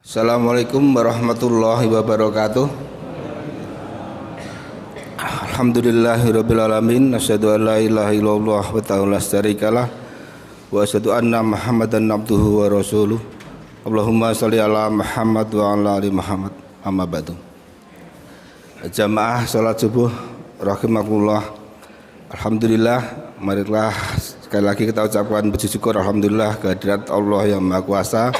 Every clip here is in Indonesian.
Assalamualaikum warahmatullahi wabarakatuh. Alhamdulillahirabbil alamin. Asyhadu an la ilaha illallah wa la syarikalah wa asyhadu anna Muhammadan abduhu wa rasuluh. Allahumma shalli ala Muhammad wa ala ali Muhammad. Amma ba'du. Jamaah salat subuh rahimakumullah. Alhamdulillah, marilah sekali lagi kita ucapkan puji syukur alhamdulillah kehadirat Allah yang Maha Kuasa.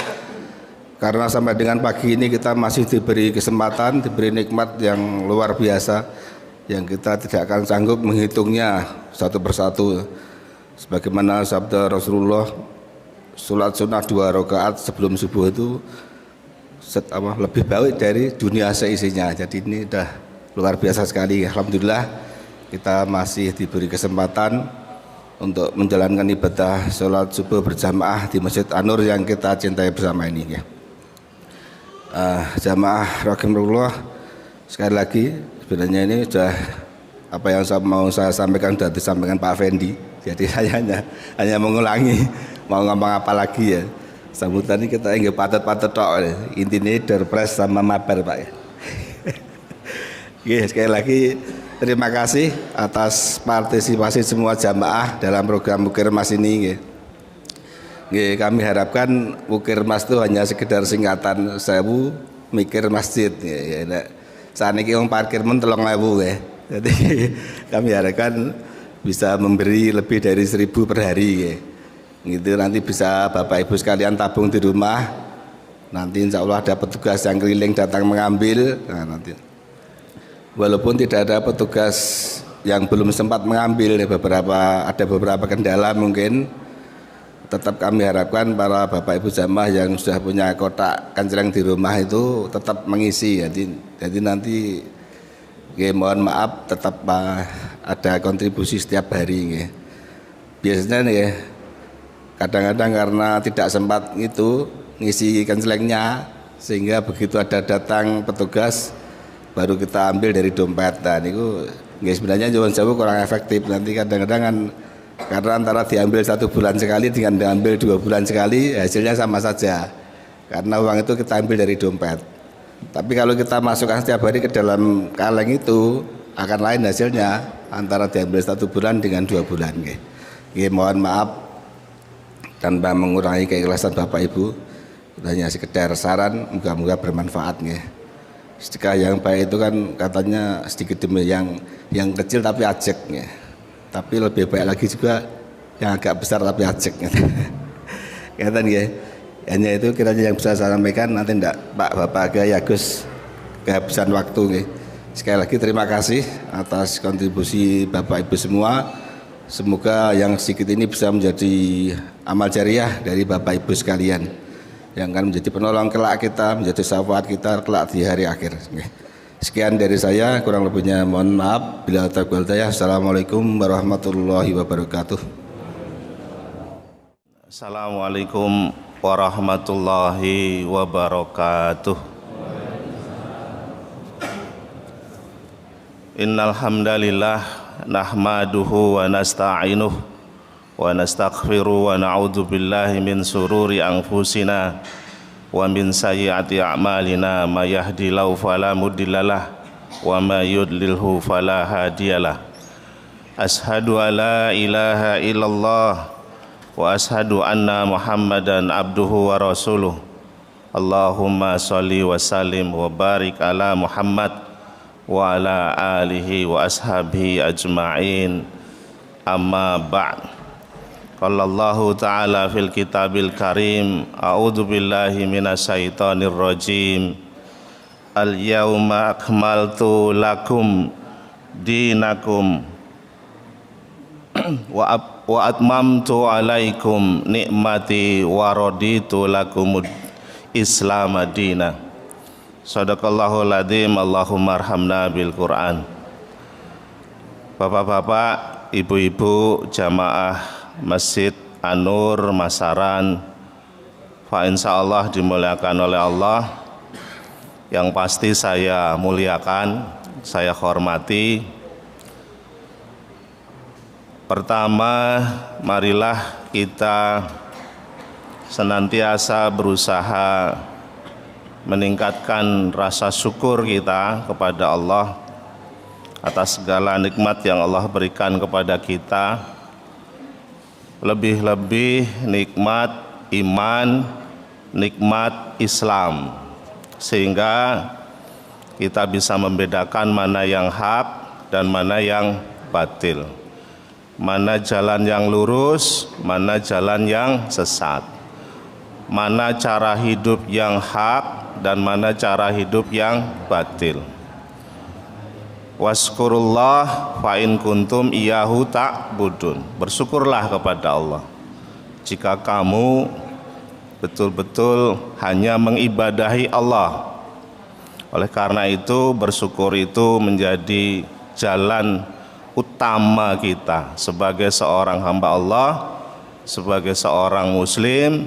Karena sampai dengan pagi ini kita masih diberi kesempatan, diberi nikmat yang luar biasa yang kita tidak akan sanggup menghitungnya satu persatu. Sebagaimana sabda Rasulullah, sholat sunnah 2 rakaat sebelum subuh itu lebih baik dari dunia seisinya. Jadi ini sudah luar biasa sekali. Alhamdulillah kita masih diberi kesempatan untuk menjalankan ibadah sholat subuh berjamaah di Masjid An-Nur yang kita cintai bersama ini ya. Jamaah rahimahullah, sekali lagi sebenarnya ini sudah apa yang mau saya sampaikan sudah disampaikan Pak Fendi, jadi saya hanya mengulangi mau ngomong apa lagi ya. Sambutan ini kita enggak patut-patut tok, intinya Dorpres sama Mabar Pak ya. Oke, sekali lagi terima kasih atas partisipasi semua jamaah dalam program Mukirmas ini ya. Kami harapkan Mukirmas itu hanya sekedar singkatan sewu mikir masjid ya. Saat ini orang parkir men 3.000 ya. Jadi kami harapkan bisa memberi lebih dari 1.000 per hari ya. Gitu nanti bisa Bapak Ibu sekalian tabung di rumah. Nanti insya Allah ada petugas yang keliling datang mengambil. Nah, nanti walaupun tidak ada petugas yang belum sempat mengambil ya, ada beberapa kendala mungkin. Tetap kami harapkan para Bapak Ibu jamaah yang sudah punya kotak kencreng di rumah itu tetap mengisi. Jadi nanti mohon maaf tetap ada kontribusi setiap hari. Biasanya nih kadang-kadang karena tidak sempat itu ngisi kencrengnya sehingga begitu ada datang petugas baru kita ambil dari dompet. Dan itu sebenarnya jauh-jauh kurang efektif. Nanti kadang-kadang kan karena antara diambil 1 bulan sekali dengan diambil 2 bulan sekali hasilnya sama saja, karena uang itu kita ambil dari dompet. Tapi kalau kita masukkan setiap hari ke dalam kaleng itu akan lain hasilnya, antara diambil 1 bulan dengan 2 bulan. Mohon maaf tanpa mengurangi keikhlasan Bapak Ibu, hanya sekedar saran, moga-moga bermanfaat. Sedekah yang baik itu kan katanya sedikit demi yang kecil tapi ajek. Tapi lebih baik lagi juga yang agak besar tapi ajek. Kelihatan ya. Hanya itu kiranya yang bisa saya sampaikan, nanti enggak Pak Bapak Gaya Gus kehabisan waktu. Sekali lagi terima kasih atas kontribusi Bapak Ibu semua. Semoga yang sedikit ini bisa menjadi amal jariah dari Bapak Ibu sekalian yang akan menjadi penolong kelak kita, menjadi syafaat kita kelak di hari akhir. Sekian dari saya, kurang lebihnya mohon maaf. Bila taufiq wal hidayah. Assalamualaikum warahmatullahi wabarakatuh. Assalamualaikum warahmatullahi wabarakatuh. Innal hamdalillah nahmaduhu wa nasta'inuhu wa nastaghfiru wa na'udzu billahi min sururi anfusina wa min sayyiati a'malina may yahdihillahu fala mudhillalah wa may yudlilhu fala hadiyalah. Ashhadu an la ilaha illallah wa ashhadu anna Muhammadan abduhu wa rasuluh. Allahumma shalli wa sallim wa barik ala Muhammad wa ala alihi wa ashabihi ajma'in. Amma ba'd. Qala Allahu ta'ala fil kitabil karim, a'udzu billahi minasyaitonir rajim. Al yauma akmaltu lakum dinakum wa atmamtu alaikum nikmati wa raditu lakumud Islam madina. Shadaqallahul adzim. Allahumma arhamna bil Quran. Bapak-bapak, ibu-ibu jamaah Masjid An-Nur Masaran, fa insyaallah dimuliakan oleh Allah. Yang pasti saya muliakan, saya hormati. Pertama, marilah kita senantiasa berusaha meningkatkan rasa syukur kita kepada Allah atas segala nikmat yang Allah berikan kepada kita, lebih-lebih nikmat iman, nikmat Islam, sehingga kita bisa membedakan mana yang hak dan mana yang batil, mana jalan yang lurus, mana jalan yang sesat, mana cara hidup yang hak dan mana cara hidup yang batil. Waskurullah fa in kuntum iyyahu ta'budun. Bersyukurlah kepada Allah jika kamu betul-betul hanya mengibadahi Allah. Oleh karena itu, bersyukur itu menjadi jalan utama kita sebagai seorang hamba Allah, sebagai seorang muslim,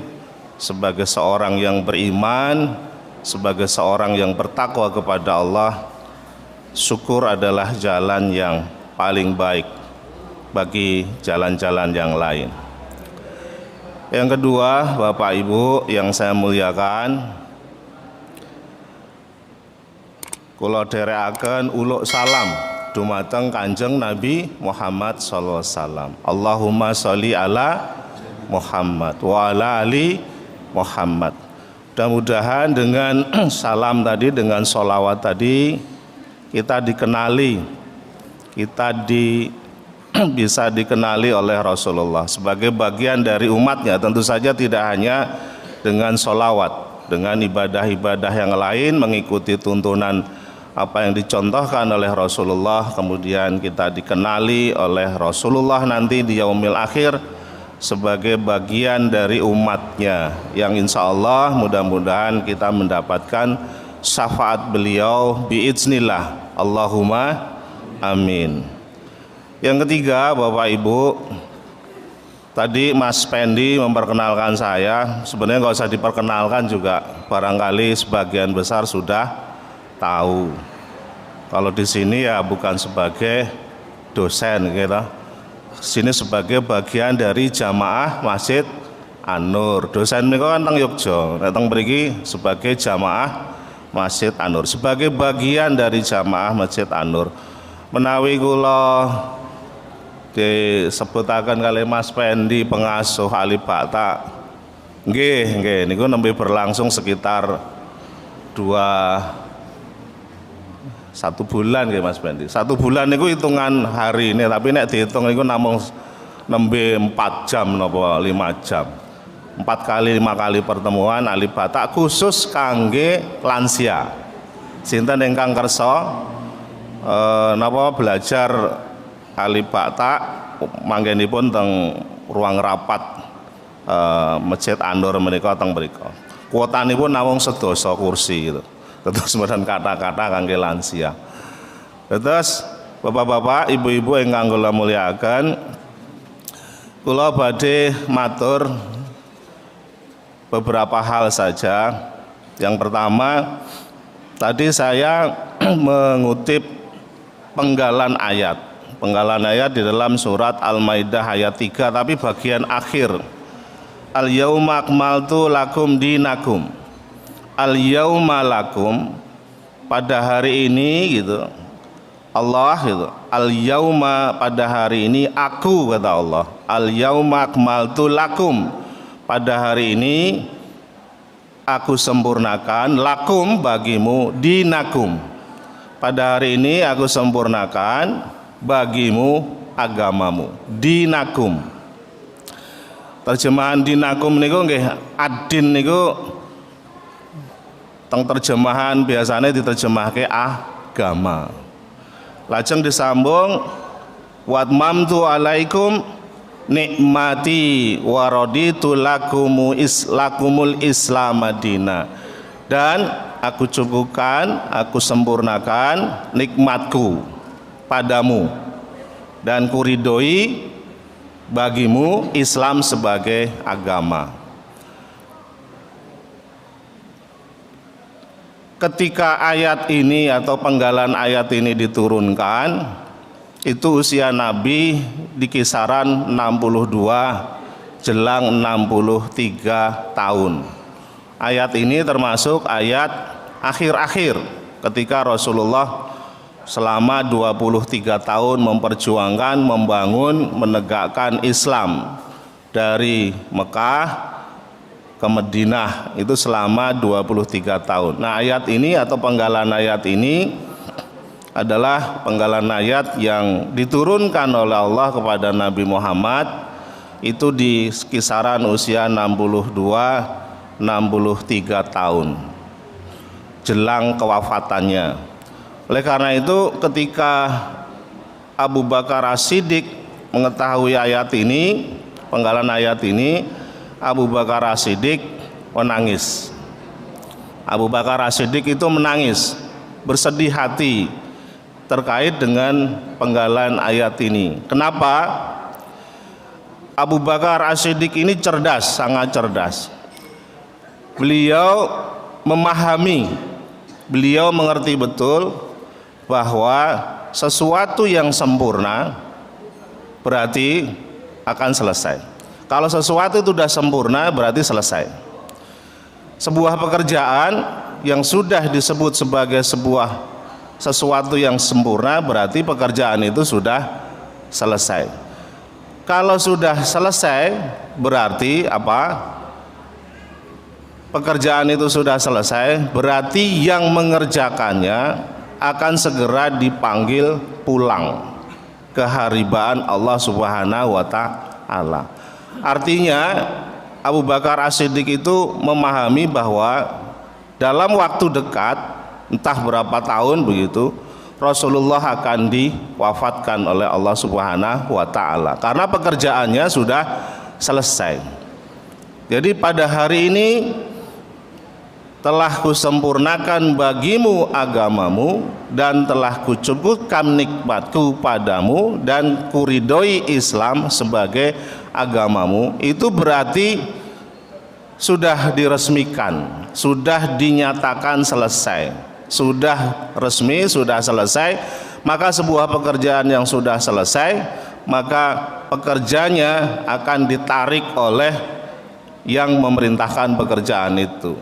sebagai seorang yang beriman, sebagai seorang yang bertakwa kepada Allah. Syukur adalah jalan yang paling baik bagi jalan-jalan yang lain. Yang kedua, Bapak Ibu yang saya muliakan, kula dherekaken uluk salam dumateng Kanjeng Nabi Muhammad sallallahu alaihi wasallam. Allahumma sholli ala Muhammad wa ala ali Muhammad. Mudah-mudahan dengan salam tadi, dengan sholawat tadi, kita dikenali, bisa dikenali oleh Rasulullah sebagai bagian dari umatnya. Tentu saja tidak hanya dengan sholawat, dengan ibadah-ibadah yang lain, mengikuti tuntunan apa yang dicontohkan oleh Rasulullah, kemudian kita dikenali oleh Rasulullah nanti di yaumil akhir sebagai bagian dari umatnya, yang insya Allah mudah-mudahan kita mendapatkan syafaat beliau biiznillah. Allahumma amin. Yang ketiga, Bapak Ibu, tadi Mas Pendi memperkenalkan saya. Sebenarnya nggak usah diperkenalkan juga, barangkali sebagian besar sudah tahu. Kalau di sini ya bukan sebagai dosen gitu, sini sebagai bagian dari jamaah Masjid An-Nur. Dosen mereka kan teng Yogyo, datang pergi sebagai jamaah Masjid An-Nur, sebagai bagian dari jamaah Masjid An-Nur. Menawi kula disebutaken kali Mas Pendi pengasuh Alibata, nggih niku nembe berlangsung sekitar 1 bulan nggih Mas Pendi. 1 bulan niku hitungan hari ini, tapi nek dihitung niku namung nembe 4 jam napa 5 jam. 4 kali 5 kali pertemuan Alibata khusus kangge lansia. Sinten ingkang kersa napa belajar Alibata manggenipun teng ruang rapat Masjid An-Nur menika teng mriku. Kuotanipun namung 10 kursi gitu. Terus mboten kata-kata kangge lansia. Terus Bapak-bapak, Ibu-ibu ingkang kula mulyakaken, kula badhe matur beberapa hal saja. Yang pertama, tadi saya mengutip penggalan ayat di dalam surat Al-Maidah ayat 3, tapi bagian akhir. Al-yauma akmaltu lakum dinakum. Al-yauma lakum, pada hari ini gitu. Allah gitu. Al-yauma, pada hari ini aku, kata Allah. Al-yauma akmaltu lakum, pada hari ini aku sempurnakan, lakum bagimu, dinakum, pada hari ini aku sempurnakan bagimu agamamu. Dinakum, terjemahan dinakum niku nggih, adin niku teng terjemahan biasanya diterjemahke agama. Lajeng disambung watmamtu alaikum nikmati waraditu lakumul Islam madina, dan aku cukupkan, aku sempurnakan nikmatku padamu dan kuridoi bagimu Islam sebagai agama. Ketika ayat ini atau penggalan ayat ini diturunkan, itu usia Nabi di kisaran 62 jelang 63 tahun. Ayat ini termasuk ayat akhir-akhir ketika Rasulullah selama 23 tahun memperjuangkan, membangun, menegakkan Islam dari Mekah ke Madinah, itu selama 23 tahun. Nah, ayat ini atau penggalan ayat ini adalah penggalan ayat yang diturunkan oleh Allah kepada Nabi Muhammad itu di kisaran usia 63 tahun jelang kewafatannya. Oleh karena itu ketika Abu Bakar As-Siddiq mengetahui ayat ini, penggalan ayat ini, Abu Bakar As-Siddiq menangis. Abu Bakar As-Siddiq itu menangis, bersedih hati terkait dengan penggalan ayat ini. Kenapa? Abu Bakar As-Siddiq ini cerdas, sangat cerdas. Beliau memahami, beliau mengerti betul bahwa sesuatu yang sempurna berarti akan selesai. Kalau sesuatu itu sudah sempurna berarti selesai. Sebuah pekerjaan yang sudah disebut sebagai sesuatu yang sempurna berarti pekerjaan itu sudah selesai. Kalau sudah selesai berarti apa? Pekerjaan itu sudah selesai, berarti yang mengerjakannya akan segera dipanggil pulang ke haribaan Allah Subhanahu wa Ta'ala. Artinya Abu Bakar As-Siddiq itu memahami bahwa dalam waktu dekat, entah berapa tahun begitu, Rasulullah akan diwafatkan oleh Allah Subhanahu wa Ta'ala karena pekerjaannya sudah selesai. Jadi pada hari ini telah kusempurnakan bagimu agamamu dan telah kucukupkan nikmatku padamu dan kuridhoi Islam sebagai agamamu. Itu berarti sudah diresmikan, sudah dinyatakan selesai, sudah resmi, sudah selesai. Maka sebuah pekerjaan yang sudah selesai, maka pekerjanya akan ditarik oleh yang memerintahkan pekerjaan itu.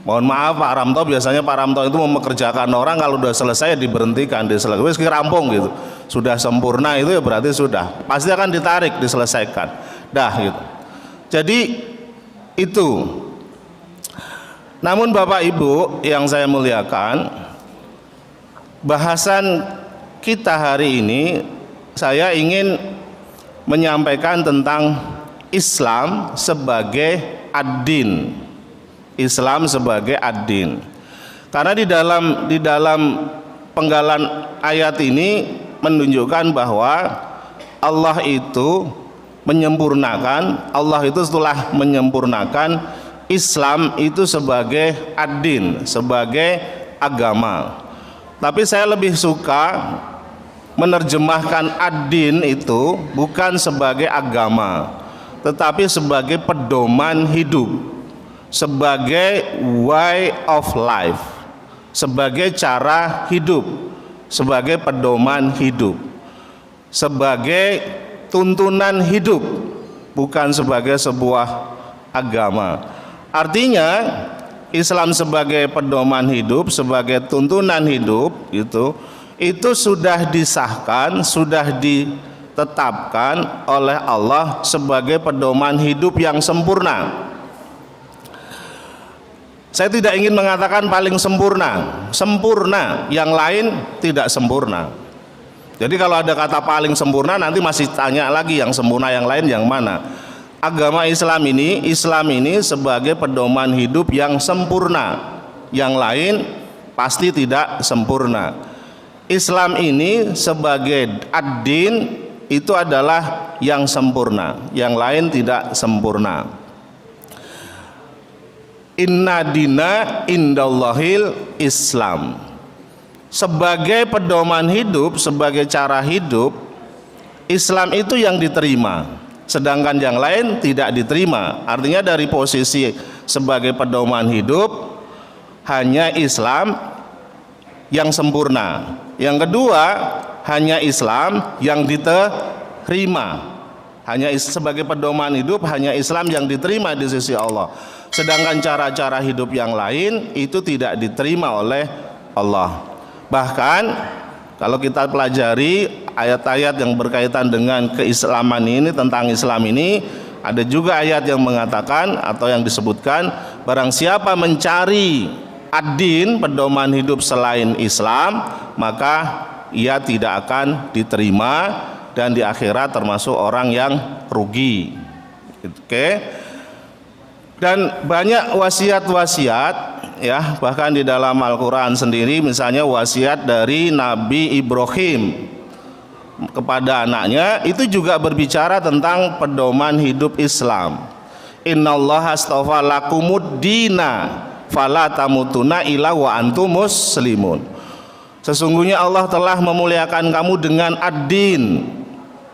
Mohon maaf Pak Ramto, biasanya Pak Ramto itu memekerjakan orang kalau sudah selesai diberhentikan, diselesaikan, rampung gitu. Sudah sempurna itu ya berarti sudah, pasti akan ditarik, diselesaikan. Dah gitu. Jadi itu. Namun Bapak Ibu yang saya muliakan, bahasan kita hari ini saya ingin menyampaikan tentang Islam sebagai ad-din. Islam sebagai ad-din. Karena di dalam penggalan ayat ini menunjukkan bahwa Allah itu menyempurnakan, Allah itu setelah menyempurnakan Islam itu sebagai ad-din, sebagai agama. Tapi saya lebih suka menerjemahkan ad-din itu bukan sebagai agama, tetapi sebagai pedoman hidup, sebagai way of life, sebagai cara hidup, sebagai pedoman hidup, sebagai tuntunan hidup, bukan sebagai sebuah agama. Artinya Islam sebagai pedoman hidup, sebagai tuntunan hidup itu sudah disahkan, sudah ditetapkan oleh Allah sebagai pedoman hidup yang sempurna. Saya tidak ingin mengatakan paling sempurna, sempurna, yang lain tidak sempurna. Jadi kalau ada kata paling sempurna nanti masih tanya lagi yang sempurna yang lain yang mana. Agama Islam ini sebagai pedoman hidup yang sempurna, yang lain pasti tidak sempurna. Islam ini sebagai ad-din itu adalah yang sempurna, yang lain tidak sempurna. Inna dina indallahil Islam. Sebagai pedoman hidup, sebagai cara hidup, Islam itu yang diterima, sedangkan yang lain tidak diterima. Artinya dari posisi sebagai pedoman hidup hanya Islam yang sempurna. Yang kedua, hanya Islam yang diterima. sebagai pedoman hidup hanya Islam yang diterima di sisi Allah. Sedangkan cara-cara hidup yang lain itu tidak diterima oleh Allah. Bahkan kalau kita pelajari ayat-ayat yang berkaitan dengan keislaman ini, tentang Islam ini, ada juga ayat yang mengatakan atau yang disebutkan, barang siapa mencari ad-din, pedoman hidup selain Islam, maka ia tidak akan diterima dan di akhirat termasuk orang yang rugi. Oke. Dan banyak wasiat-wasiat, ya, bahkan di dalam Al-Quran sendiri, misalnya wasiat dari Nabi Ibrahim kepada anaknya, itu juga berbicara tentang pedoman hidup Islam. Innallaha astafa lakumud dina fala tamutunna illa wa antum muslimun. Sesungguhnya Allah telah memuliakan kamu dengan ad-din.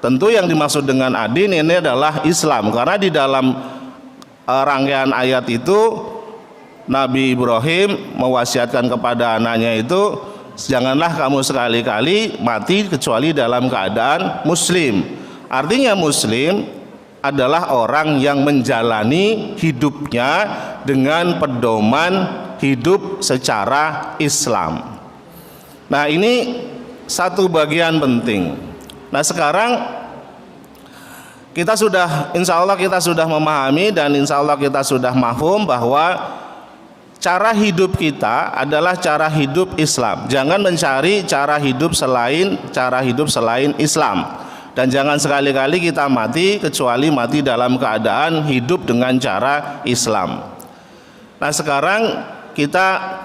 Tentu yang dimaksud dengan ad-din ini adalah Islam, karena di dalam rangkaian ayat itu Nabi Ibrahim mewasiatkan kepada anaknya itu, janganlah kamu sekali-kali mati kecuali dalam keadaan muslim. Artinya muslim adalah orang yang menjalani hidupnya dengan pedoman hidup secara Islam. Nah, ini satu bagian penting. Nah, sekarang kita sudah, insya Allah kita sudah memahami dan insya Allah kita sudah mahfum bahwa cara hidup kita adalah cara hidup Islam. Jangan mencari cara hidup selain Islam. Dan jangan sekali-kali kita mati kecuali mati dalam keadaan hidup dengan cara Islam. Nah, sekarang kita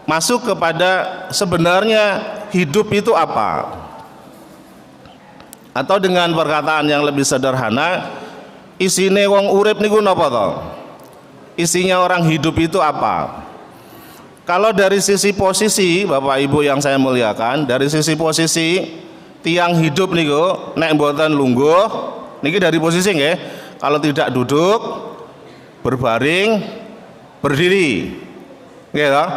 masuk kepada sebenarnya hidup itu apa? Atau dengan perkataan yang lebih sederhana, isine wong urip niku napa to? Isinya orang hidup itu apa? Kalau dari sisi posisi, Bapak Ibu yang saya muliakan, dari sisi posisi tiang hidup niku nek mboten lungguh niki dari posisi nggih. Kalau tidak duduk, berbaring, berdiri. Nggih toh?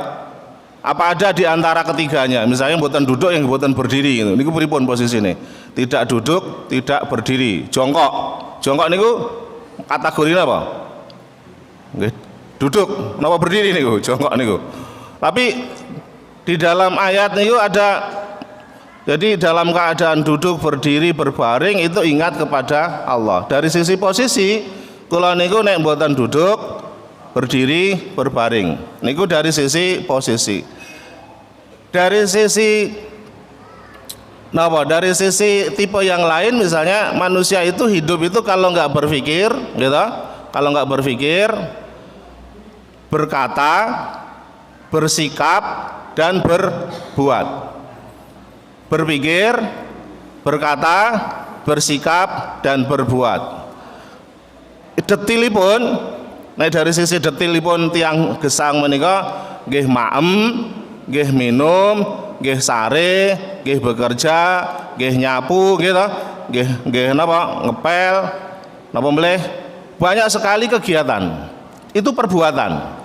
Apa ada di antara ketiganya? Misalnya mboten duduk yang mboten berdiri gitu. Niku pripun posisine? Tidak duduk, tidak berdiri, jongkok. Jongkok niku kategorine apa? Nggih, duduk. Napa berdiri niku? Jongkok niku. Tapi di dalam ayat niku ada, jadi dalam keadaan duduk, berdiri, berbaring itu ingat kepada Allah. Dari sisi posisi, kula niku nek mboten duduk, berdiri, berbaring, niku dari sisi posisi. Dari sisi napa? Dari sisi tipe yang lain, misalnya manusia itu hidup itu kalau nggak berpikir, gitu, kalau nggak berpikir, berkata, bersikap, dan berbuat. Berpikir, berkata, bersikap, dan berbuat. Detilipun, nah dari sisi detilipun tiang gesang menika nggih maem, nggih minum, nggih sare, nggih bekerja, nggih nyapu gitu, nggih napa ngepel, napa meleh, banyak sekali kegiatan. Itu perbuatan.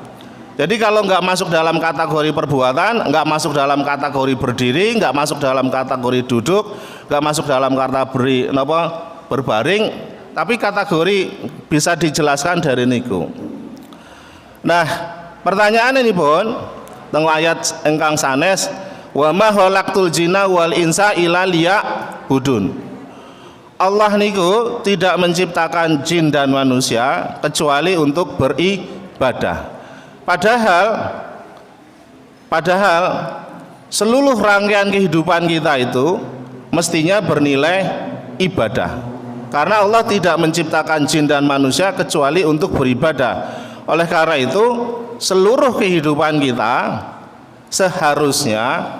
Jadi kalau nggak masuk dalam kategori perbuatan, nggak masuk dalam kategori berdiri, nggak masuk dalam kategori duduk, nggak masuk dalam kategori napa berbaring, tapi kategori bisa dijelaskan dari niku. Nah, pertanyaan ini pun teng ayat engkang sanes, wa ma khalaqtul jinna wal insa illa liya'budun. Allah niku tidak menciptakan jin dan manusia kecuali untuk beribadah. Padahal seluruh rangkaian kehidupan kita itu mestinya bernilai ibadah. Karena Allah tidak menciptakan jin dan manusia kecuali untuk beribadah. Oleh karena itu, seluruh kehidupan kita seharusnya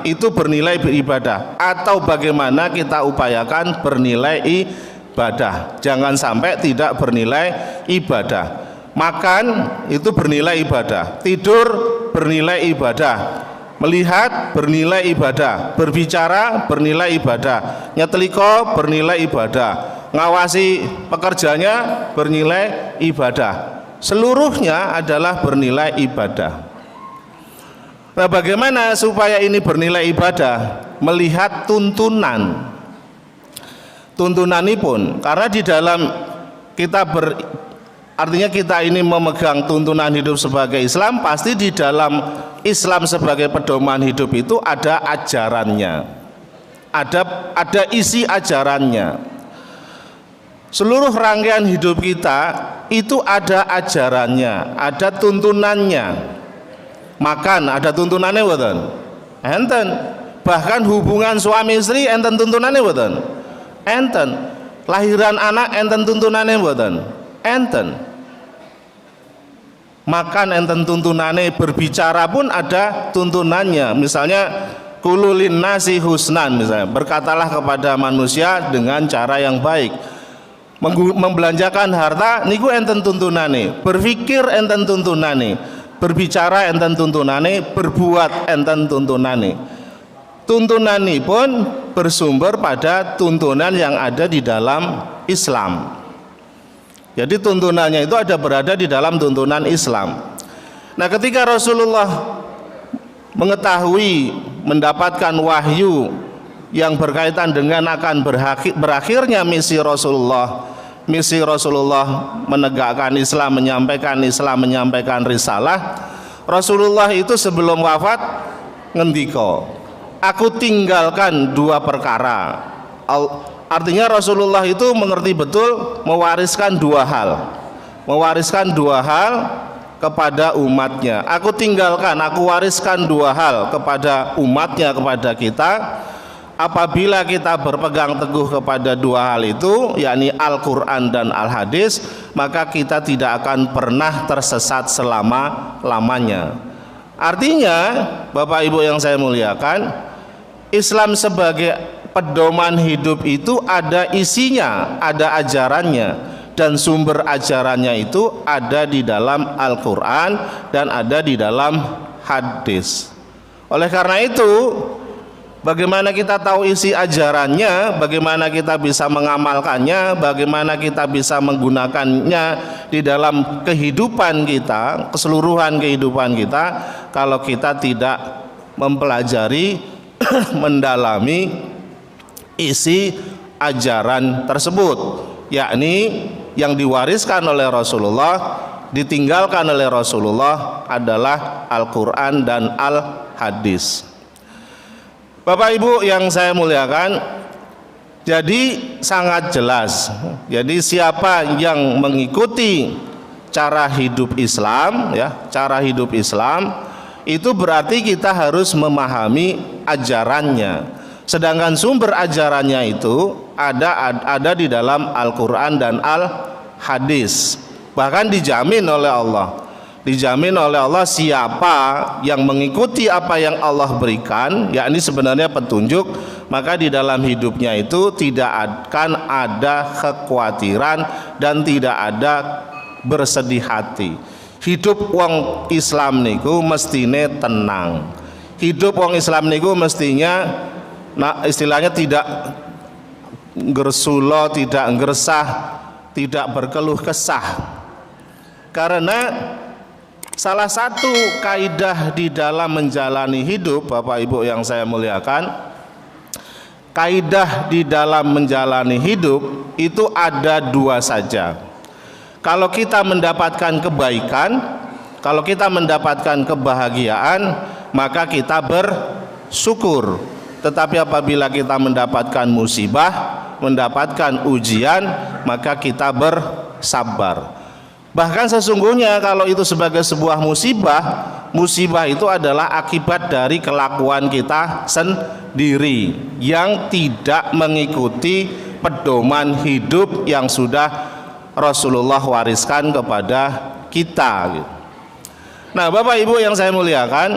itu bernilai beribadah, atau bagaimana kita upayakan bernilai ibadah. Jangan sampai tidak bernilai ibadah. Makan itu bernilai ibadah, tidur bernilai ibadah, melihat bernilai ibadah, berbicara bernilai ibadah, nyeteliko bernilai ibadah, ngawasi pekerjanya bernilai ibadah. Seluruhnya adalah bernilai ibadah. Nah, bagaimana supaya ini bernilai ibadah? Melihat tuntunan tuntunanipun. Karena di dalam kita artinya kita ini memegang tuntunan hidup sebagai Islam, pasti di dalam Islam sebagai pedoman hidup itu ada ajarannya, ada isi ajarannya. Seluruh rangkaian hidup kita itu ada ajarannya, ada tuntunannya. Makan ada tuntunannya boten? Enten. Bahkan hubungan suami istri enten tuntunannya boten? Enten. Lahiran anak enten tuntunannya boten? Enten. Makan enten tuntunannya, berbicara pun ada tuntunannya. Misalnya kululin nasi husnan, misalnya berkatalah kepada manusia dengan cara yang baik. Membelanjakan harta niku enten tuntunane, berpikir enten tuntunane, berbicara enten tuntunane, berbuat enten tuntunane. Tuntunani pun bersumber pada tuntunan yang ada di dalam Islam. Jadi tuntunannya itu berada di dalam tuntunan Islam. Nah, ketika Rasulullah mengetahui, mendapatkan wahyu yang berkaitan dengan akan berakhirnya misi Rasulullah menegakkan Islam, menyampaikan risalah, Rasulullah itu sebelum wafat ngendika, aku tinggalkan dua perkara. Artinya Rasulullah itu mengerti betul mewariskan dua hal kepada umatnya. Aku wariskan dua hal kepada umatnya, kepada kita. Apabila kita berpegang teguh kepada dua hal itu, yakni Al-Quran dan Al-Hadis, maka kita tidak akan pernah tersesat selama-lamanya. Artinya, Bapak Ibu yang saya muliakan, Islam sebagai pedoman hidup itu ada isinya, ada ajarannya, dan sumber ajarannya itu ada di dalam Al-Quran dan ada di dalam hadis. Oleh karena itu, bagaimana kita tahu isi ajarannya, bagaimana kita bisa mengamalkannya, bagaimana kita bisa menggunakannya di dalam kehidupan kita, keseluruhan kehidupan kita, kalau kita tidak mempelajari, mendalami isi ajaran tersebut, yakni yang diwariskan oleh Rasulullah, ditinggalkan oleh Rasulullah adalah Al-Quran dan Al-Hadis. Bapak Ibu yang saya muliakan, jadi sangat jelas, jadi siapa yang mengikuti cara hidup Islam, cara hidup Islam itu berarti kita harus memahami ajarannya. Sedangkan sumber ajarannya itu ada di dalam Al-Quran dan Al-Hadis. Bahkan dijamin oleh Allah, siapa yang mengikuti apa yang Allah berikan, yakni sebenarnya petunjuk, maka di dalam hidupnya itu tidak akan ada kekhawatiran dan tidak ada bersedih hati. Hidup wong Islam niku mestine tenang. Hidup wong Islam niku mestinya, istilahnya tidak gersulo, tidak gersah, tidak berkeluh kesah. Karena salah satu kaidah di dalam menjalani hidup, Bapak Ibu yang saya muliakan, kaidah di dalam menjalani hidup itu ada dua saja. Kalau kita mendapatkan kebaikan, kalau kita mendapatkan kebahagiaan, maka kita bersyukur. Tetapi apabila kita mendapatkan musibah, mendapatkan ujian, maka kita bersabar. Bahkan sesungguhnya kalau itu sebagai sebuah musibah itu adalah akibat dari kelakuan kita sendiri yang tidak mengikuti pedoman hidup yang sudah Rasulullah wariskan kepada kita. Nah, Bapak Ibu yang saya muliakan,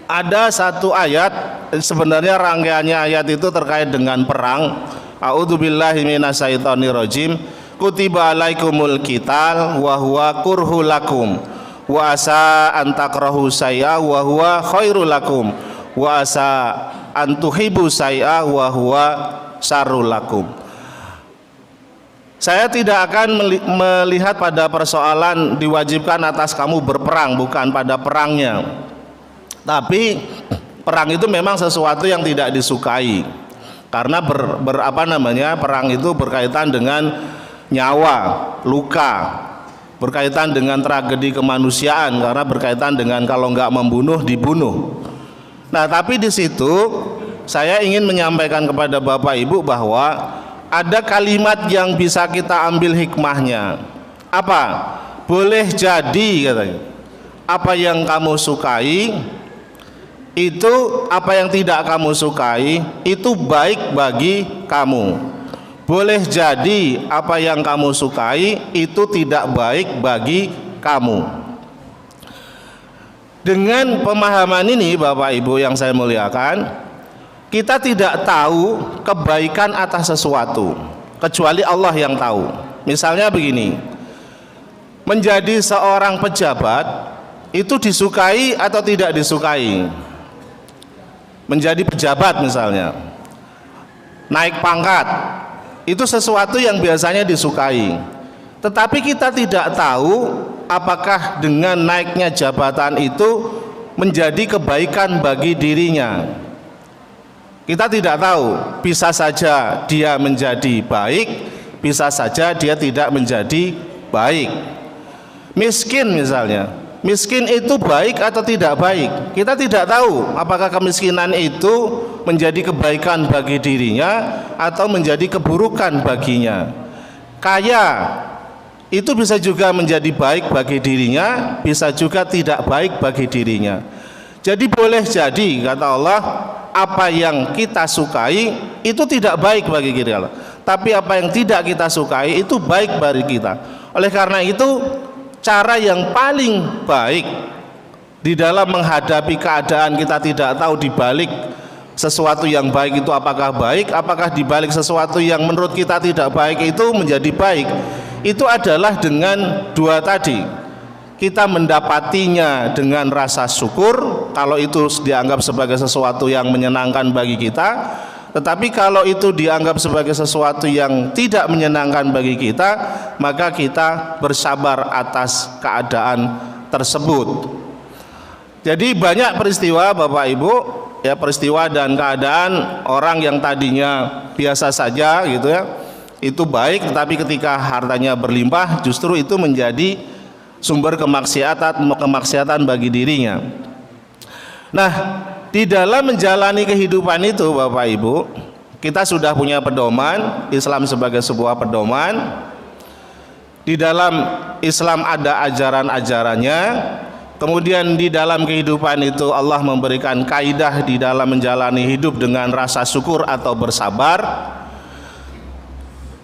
ada satu ayat, sebenarnya rangkaiannya ayat itu terkait dengan perang. A'udzubillahi minasyaitonirrajim. Kutiba alaikumul qital wa huwa kurhul lakum wa asa an takrahu syai'a wa huwa khairul lakum wa asa an tuhibbu syai'a wa huwa syarrul lakum. Saya tidak akan melihat pada persoalan diwajibkan atas kamu berperang, bukan pada perangnya. Tapi perang itu memang sesuatu yang tidak disukai. Karena perang itu berkaitan dengan nyawa, luka, berkaitan dengan tragedi kemanusiaan, karena berkaitan dengan kalau nggak membunuh dibunuh. Nah, tapi di situ saya ingin menyampaikan kepada Bapak Ibu bahwa ada kalimat yang bisa kita ambil hikmahnya. Apa? Boleh jadi katanya, apa yang kamu sukai itu, apa yang tidak kamu sukai itu baik bagi kamu. Boleh jadi apa yang kamu sukai itu tidak baik bagi kamu. Dengan pemahaman ini Bapak Ibu yang saya muliakan, kita tidak tahu kebaikan atas sesuatu kecuali Allah yang tahu. Misalnya begini, menjadi seorang pejabat itu disukai atau tidak disukai? Menjadi pejabat misalnya, naik pangkat, itu sesuatu yang biasanya disukai. Tetapi kita tidak tahu apakah dengan naiknya jabatan itu menjadi kebaikan bagi dirinya. Kita tidak tahu, bisa saja dia menjadi baik, bisa saja dia tidak menjadi baik. Miskin misalnya, miskin itu baik atau tidak baik? Kita tidak tahu apakah kemiskinan itu menjadi kebaikan bagi dirinya atau menjadi keburukan baginya. Kaya itu bisa juga menjadi baik bagi dirinya, bisa juga tidak baik bagi dirinya. Jadi boleh jadi kata Allah, apa yang kita sukai itu tidak baik bagi kita, tapi apa yang tidak kita sukai itu baik bagi kita. Oleh karena itu, cara yang paling baik di dalam menghadapi keadaan kita tidak tahu di balik sesuatu yang baik itu apakah baik, apakah di balik sesuatu yang menurut kita tidak baik itu menjadi baik, itu adalah dengan dua tadi. Kita mendapatinya dengan rasa syukur kalau itu dianggap sebagai sesuatu yang menyenangkan bagi kita. Tetapi kalau itu dianggap sebagai sesuatu yang tidak menyenangkan bagi kita, maka kita bersabar atas keadaan tersebut. Jadi banyak peristiwa Bapak Ibu, ya, peristiwa dan keadaan orang yang tadinya biasa saja gitu ya, itu baik, tetapi ketika hartanya berlimpah justru itu menjadi sumber kemaksiatan bagi dirinya. Nah, di dalam menjalani kehidupan itu Bapak Ibu, kita sudah punya pedoman, Islam sebagai sebuah pedoman. Di dalam Islam ada ajaran-ajarannya. Kemudian di dalam kehidupan itu Allah memberikan kaidah di dalam menjalani hidup dengan rasa syukur atau bersabar.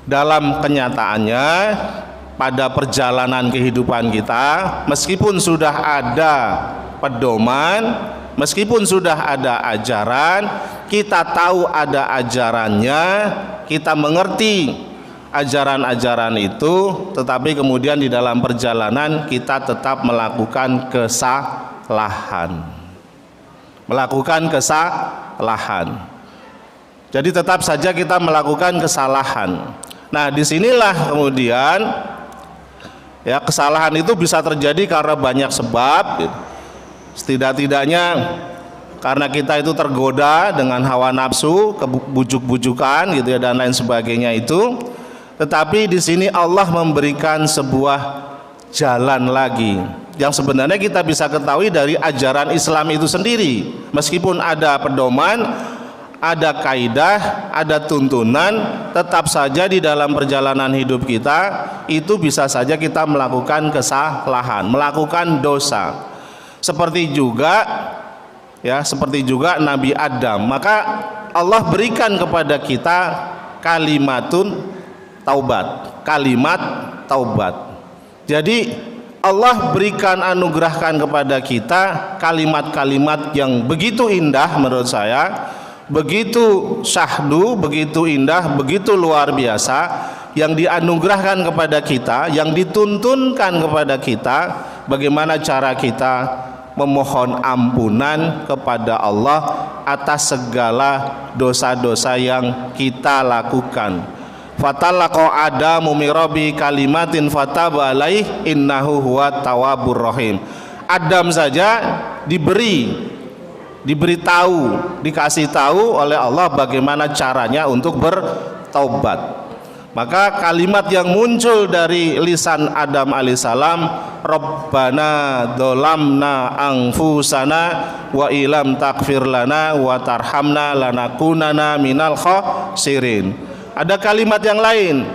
Dalam kenyataannya, pada perjalanan kehidupan kita, meskipun sudah ada pedoman, meskipun sudah ada ajaran, kita tahu ada ajarannya, kita mengerti ajaran-ajaran itu, tetapi kemudian di dalam perjalanan kita tetap melakukan kesalahan. Jadi tetap saja kita melakukan kesalahan. Nah, disinilah kemudian ya, kesalahan itu bisa terjadi karena banyak sebab. Setidak-tidaknya karena kita itu tergoda dengan hawa nafsu, bujuk-bujukan gitu ya, dan lain sebagainya itu. Tetapi di sini Allah memberikan sebuah jalan lagi yang sebenarnya kita bisa ketahui dari ajaran Islam itu sendiri. Meskipun ada pedoman, ada kaidah, ada tuntunan, tetap saja di dalam perjalanan hidup kita itu bisa saja kita melakukan kesalahan, melakukan dosa. Seperti juga Nabi Adam. Maka Allah berikan kepada kita kalimat taubat. Jadi Allah berikan, anugerahkan kepada kita kalimat-kalimat yang begitu indah menurut saya, begitu syahdu, begitu indah, begitu luar biasa, yang dianugerahkan kepada kita, yang dituntunkan kepada kita, bagaimana cara kita memohon ampunan kepada Allah atas segala dosa-dosa yang kita lakukan. Fatalaqa Adamu min rabbi kalimatin fataba alaih innahu huwat tawwabur rahim. Adam saja diberi dikasih tahu oleh Allah bagaimana caranya untuk bertaubat. Maka kalimat yang muncul dari lisan Adam alaihissalam, Rabbana dzalamna anfusana wa ilam taghfir lana wa tarhamna lanakunana minal khasirin. Ada kalimat yang lain.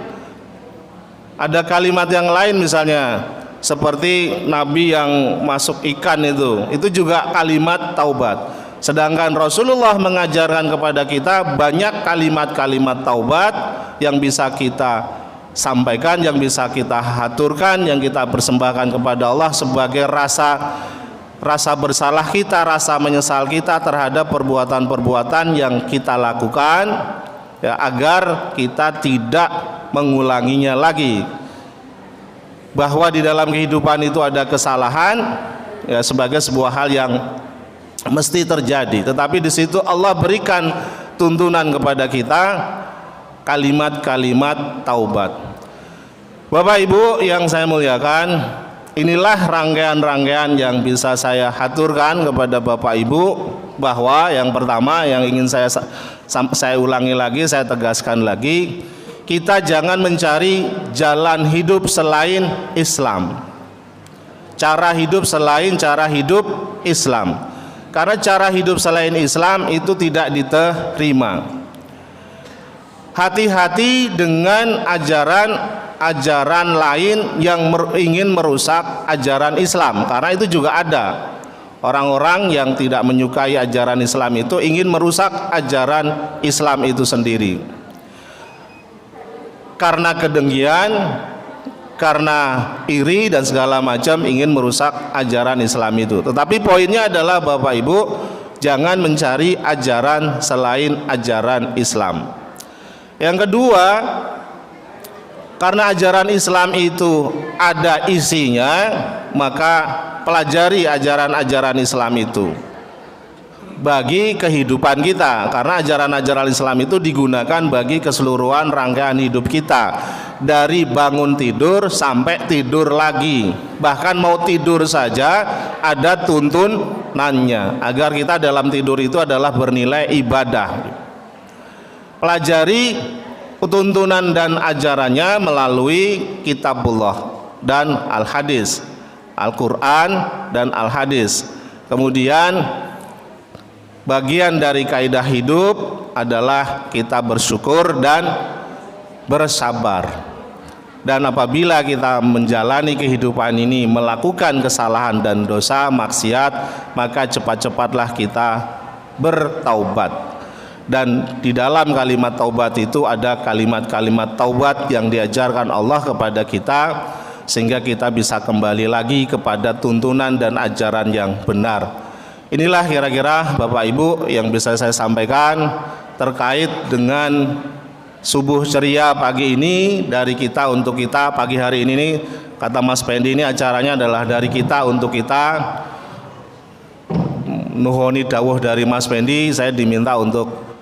Ada kalimat yang lain misalnya seperti Nabi yang masuk ikan itu juga kalimat taubat. Sedangkan Rasulullah mengajarkan kepada kita banyak kalimat-kalimat taubat yang bisa kita sampaikan, yang bisa kita haturkan, yang kita persembahkan kepada Allah sebagai rasa bersalah kita, rasa menyesal kita terhadap perbuatan-perbuatan yang kita lakukan, ya, agar kita tidak mengulanginya lagi. Bahwa di dalam kehidupan itu ada kesalahan, ya, sebagai sebuah hal yang mesti terjadi, tetapi di situ Allah berikan tuntunan kepada kita kalimat-kalimat taubat. Bapak Ibu yang saya muliakan, inilah rangkaian-rangkaian yang bisa saya haturkan kepada Bapak Ibu, bahwa yang pertama yang ingin saya ulangi lagi, saya tegaskan lagi, kita jangan mencari jalan hidup selain Islam, cara hidup selain cara hidup Islam. Karena cara hidup selain Islam itu tidak diterima. Hati-hati dengan ajaran lain yang ingin merusak ajaran Islam, karena itu juga ada orang-orang yang tidak menyukai ajaran Islam itu ingin merusak ajaran Islam itu sendiri. Karena kedengkian, karena iri dan segala macam ingin merusak ajaran Islam itu. Tetapi poinnya adalah Bapak Ibu, jangan mencari ajaran selain ajaran Islam. Yang kedua, karena ajaran Islam itu ada isinya, maka pelajari ajaran-ajaran Islam itu bagi kehidupan kita, karena ajaran-ajaran Islam itu digunakan bagi keseluruhan rangkaian hidup kita, dari bangun tidur sampai tidur lagi. Bahkan mau tidur saja ada tuntunannya, agar kita dalam tidur itu adalah bernilai ibadah. Pelajari tuntunan dan ajarannya melalui kitabullah dan al-hadis, Al-Quran dan al-hadis. Kemudian bagian dari kaidah hidup adalah kita bersyukur dan bersabar. Dan apabila kita menjalani kehidupan ini melakukan kesalahan dan dosa maksiat, maka cepat-cepatlah kita bertaubat. Dan di dalam kalimat taubat itu ada kalimat-kalimat taubat yang diajarkan Allah kepada kita, sehingga kita bisa kembali lagi kepada tuntunan dan ajaran yang benar. Inilah kira-kira Bapak Ibu yang bisa saya sampaikan terkait dengan subuh ceria pagi ini dari kita untuk kita. Pagi hari ini, kata Mas Pendi, ini acaranya adalah dari kita untuk kita. Nuhoni dawuh dari Mas Pendi, saya diminta untuk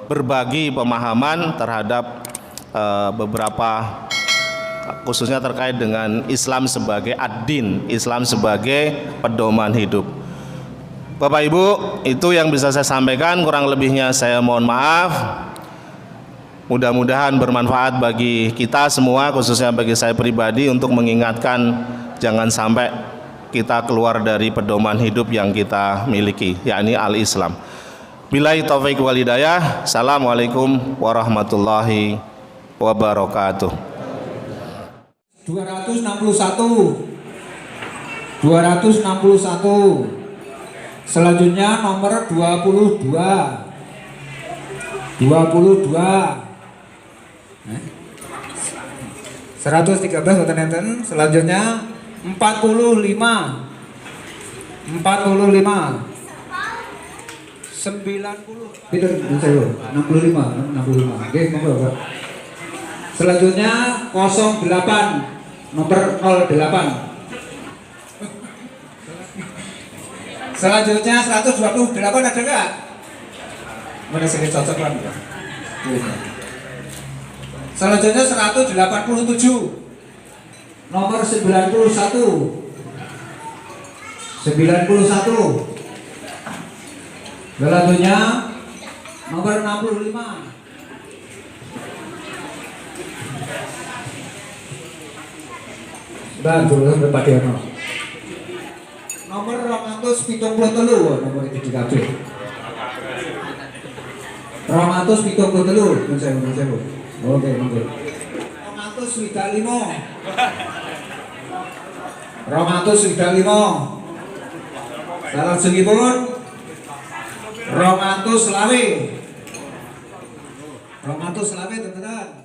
berbagi pemahaman terhadap beberapa, khususnya terkait dengan Islam sebagai ad-din, Islam sebagai pedoman hidup. Bapak Ibu, itu yang bisa saya sampaikan, kurang lebihnya saya mohon maaf. Mudah-mudahan bermanfaat bagi kita semua, khususnya bagi saya pribadi, untuk mengingatkan jangan sampai kita keluar dari pedoman hidup yang kita miliki, yakni al-Islam. Billahi taufiq wal hidayah. Assalamualaikum warahmatullahi wabarakatuh. 261. Selanjutnya nomor 22. 113 boten enten. Selanjutnya 45. 90. Pinten 65. Oke, monggo, Pak. Selanjutnya 08 nomor 08. Selanjutnya 128 ada enggak? Mana sini cocok kan? Selanjutnya 187 nomor 91. Selanjutnya nomor 65. Dan jurusan Berpadiano. Nomor 273 nomor itu dikabeh. 273 men sewu. Oke, oke. 205. 205. Salah sengipun 200 selawe teman-teman.